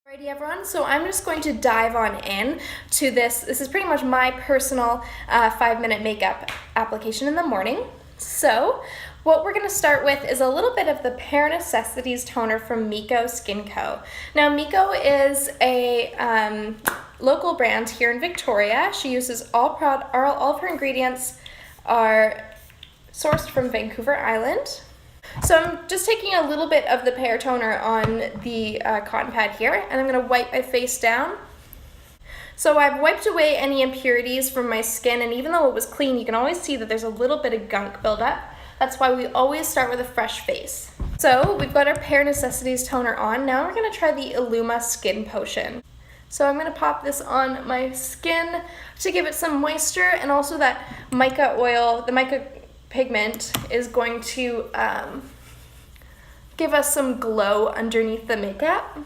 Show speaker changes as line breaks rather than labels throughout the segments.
Alrighty everyone, so I'm just going to dive on in to this. This is pretty much my personal 5-minute makeup application in the morning. So what we're going to start with is a little bit of the Bare Necessities toner from Miko Skin Co. Now Miko is a local brand here in Victoria. She uses all of her ingredients are sourced from Vancouver Island. So I'm just taking a little bit of the Bare toner on the cotton pad here, and I'm going to wipe my face down. So I've wiped away any impurities from my skin, and even though it was clean, you can always see that there's a little bit of gunk buildup. That's why we always start with a fresh face. So we've got our Bare Necessities toner on. Now we're going to try the Illuma Skin Potion. So I'm going to pop this on my skin to give it some moisture, and also that mica oil, the mica pigment is going to give us some glow underneath the makeup.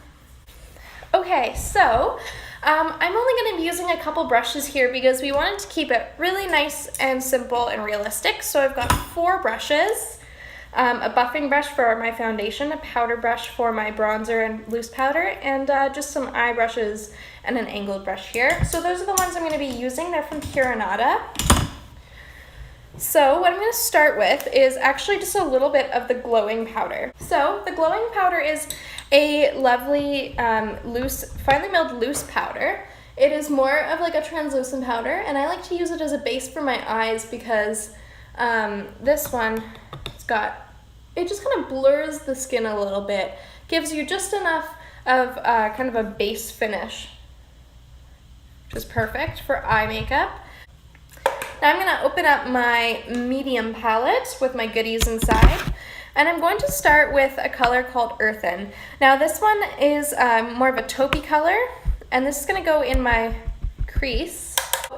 Okay, so I'm only going to be using a couple brushes here because we wanted to keep it really nice and simple and realistic. So I've got 4 brushes, a buffing brush for my foundation, a powder brush for my bronzer and loose powder, and just some eye brushes and an angled brush here. So those are the ones I'm going to be using. They're from Pure. So what I'm going to start with is actually just a little bit of the glowing powder. So the glowing powder is a lovely finely milled loose powder. It is more of like a translucent powder, and I like to use it as a base for my eyes because this one, it just kind of blurs the skin a little bit, gives you just enough of kind of a base finish, which is perfect for eye makeup. Now I'm going to open up my medium palette with my goodies inside, and I'm going to start with a color called Earthen. Now this one is more of a taupey color, and this is going to go in my crease.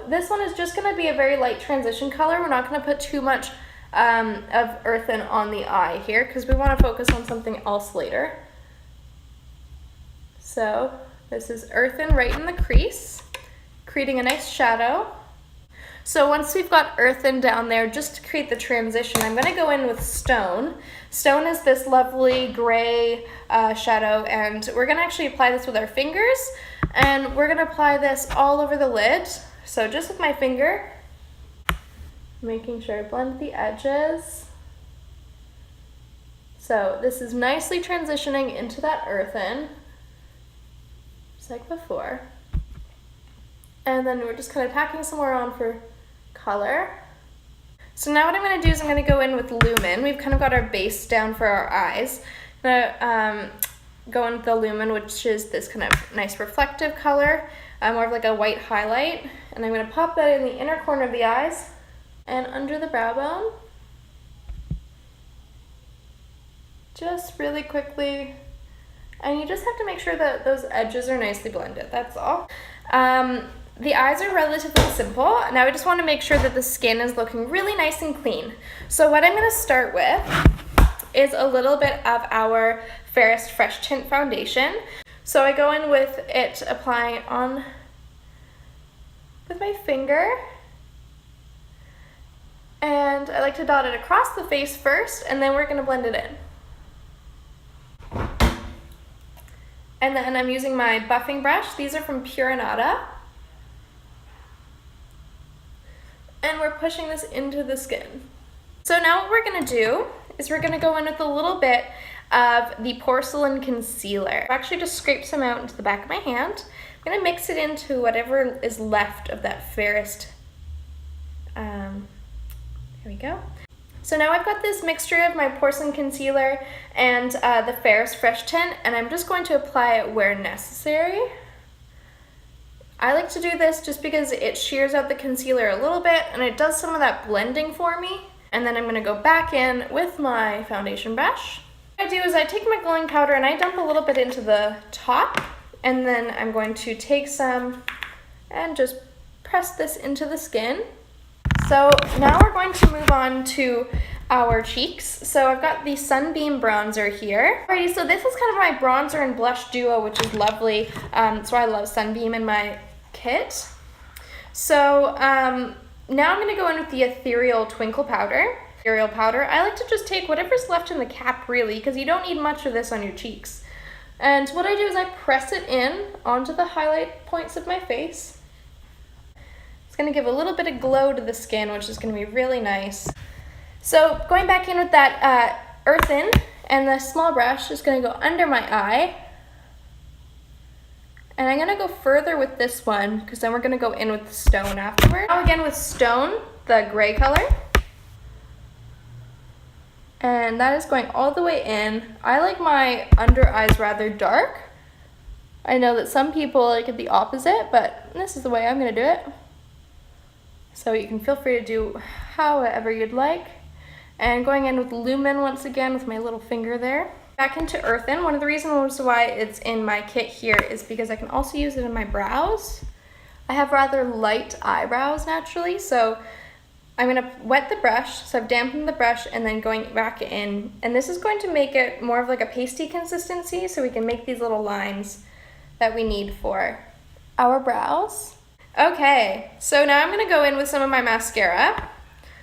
This one is just going to be a very light transition color. We're not going to put too much of Earthen on the eye here because we want to focus on something else later. So this is Earthen right in the crease, creating a nice shadow. So once we've got Earthen down there, just to create the transition, I'm going to go in with Stone. Stone is this lovely gray shadow, and we're going to actually apply this with our fingers, and we're going to apply this all over the lid. So just with my finger, making sure I blend the edges. So this is nicely transitioning into that Earthen, just like before. And then we're just kind of packing some more on for color. So now what I'm going to do is I'm going to go in with Lumen. We've kind of got our base down for our eyes. I'm going to go in with the Lumen, which is this kind of nice reflective color, more of like a white highlight. And I'm going to pop that in the inner corner of the eyes and under the brow bone. Just really quickly. And you just have to make sure that those edges are nicely blended, that's all. The eyes are relatively simple. Now I just want to make sure that the skin is looking really nice and clean. So what I'm going to start with is a little bit of our Fairest Fresh Tint Foundation. So I go in with it, applying it on with my finger. And I like to dot it across the face first, and then we're going to blend it in. And then I'm using my buffing brush. These are from Pure. And we're pushing this into the skin. So now what we're going to do is we're going to go in with a little bit of the Porcelain Concealer. I actually just scraped some out into the back of my hand. I'm going to mix it into whatever is left of that fairest. Here we go. So now I've got this mixture of my Porcelain Concealer and the Fairest Fresh Tint, and I'm just going to apply it where necessary. I like to do this just because it shears out the concealer a little bit and it does some of that blending for me. And then I'm going to go back in with my foundation brush. What I do is I take my glowing powder and I dump a little bit into the top, and then I'm going to take some and just press this into the skin. So now we're going to move on to our cheeks. So I've got the Sunbeam bronzer here. Alrighty, so this is kind of my bronzer and blush duo, which is lovely. That's why I love Sunbeam in my kit. So now I'm going to go in with the Ethereal Twinkle Powder. I like to just take whatever's left in the cap, really, because you don't need much of this on your cheeks. And what I do is I press it in onto the highlight points of my face. It's gonna give a little bit of glow to the skin, which is gonna be really nice. So going back in with that earthen and the small brush is gonna go under my eye. And I'm gonna go further with this one because then we're gonna go in with the stone afterward. Now again with stone, the gray color. And that is going all the way in. I like my under eyes rather dark. I know that some people like it the opposite, but this is the way I'm gonna do it. So you can feel free to do however you'd like. And going in with lumen once again with my little finger there. Back into earthen. One of the reasons why it's in my kit here is because I can also use it in my brows. I have rather light eyebrows naturally, so I'm gonna wet the brush, so I've dampened the brush and then going back in. And this is going to make it more of like a pasty consistency so we can make these little lines that we need for our brows. Okay, so now I'm gonna go in with some of my mascara.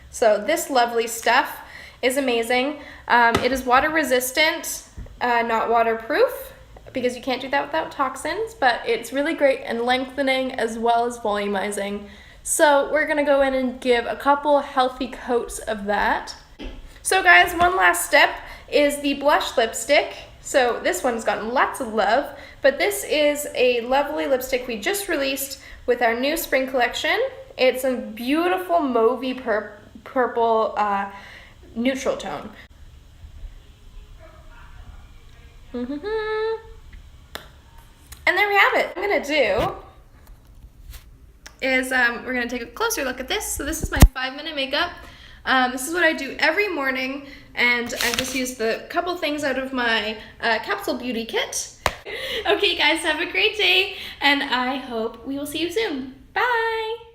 So this lovely stuff is amazing. It is water resistant, not waterproof, because you can't do that without toxins, but it's really great and lengthening as well as volumizing. So we're gonna go in and give a couple healthy coats of that. So guys, one last step is the blush lipstick. So this one's gotten lots of love, but this is a lovely lipstick we just released with our new spring collection. It's a beautiful mauvey purple neutral tone. And there we have it. What I'm gonna do is we're gonna take a closer look at this. So this is my 5-minute makeup. This is what I do every morning, and I just used the couple things out of my capsule beauty kit. Okay guys, have a great day, and I hope we will see you soon. Bye!